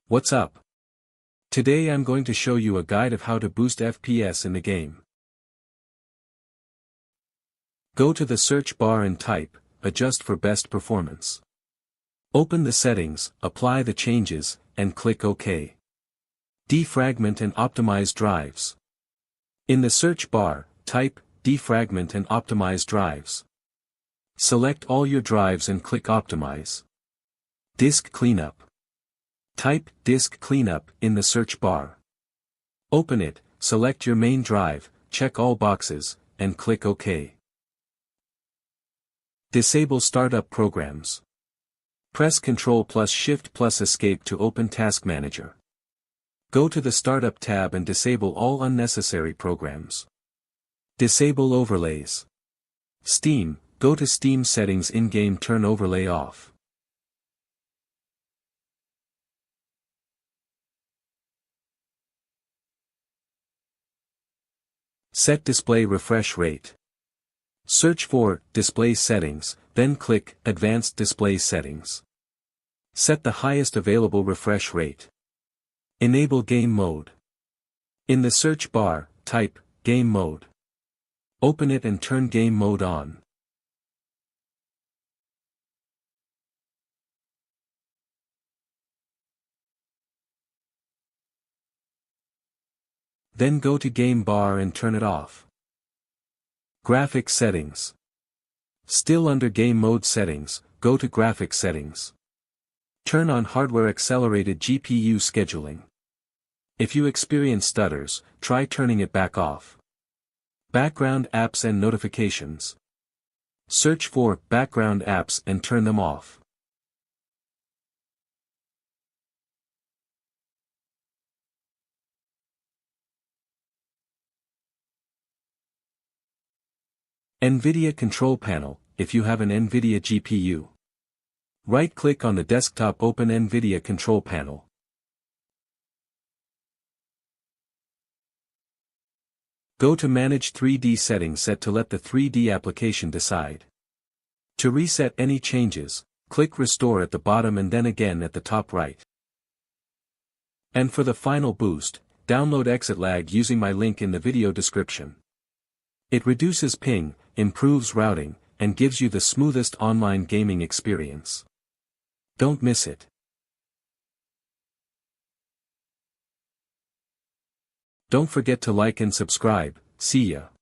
What's up? Today I'm going to show you a guide of how to boost FPS in the game. Go to the search bar and type, adjust for best performance. Open the settings, apply the changes, and click OK. Defragment and optimize drives. In the search bar, type, defragment and optimize drives. Select all your drives and click optimize. Disk cleanup. Type disk cleanup in the search bar. Open it, select your main drive, check all boxes, and click OK. Disable startup programs. Press Ctrl plus Shift plus Escape to open Task Manager. Go to the Startup tab and disable all unnecessary programs. Disable overlays. Steam, go to Steam settings in-game, turn overlay off. Set display refresh rate. Search for Display Settings, then click Advanced Display Settings. Set the highest available refresh rate. Enable Game Mode. In the search bar, type Game Mode. Open it and turn Game Mode on. Then go to Game Bar and turn it off. Graphics Settings. Still under Game Mode Settings, go to Graphics Settings. Turn on Hardware Accelerated GPU Scheduling. If you experience stutters, try turning it back off. Background Apps and Notifications. Search for background apps and turn them off. NVIDIA Control Panel, if you have an NVIDIA GPU. Right-click on the desktop, open NVIDIA Control Panel. Go to Manage 3D Settings, set to let the 3D application decide. To reset any changes, click Restore at the bottom and then again at the top right. And for the final boost, download Exit Lag using my link in the video description. It reduces ping, improves routing, and gives you the smoothest online gaming experience. Don't miss it. Don't forget to like and subscribe. See ya.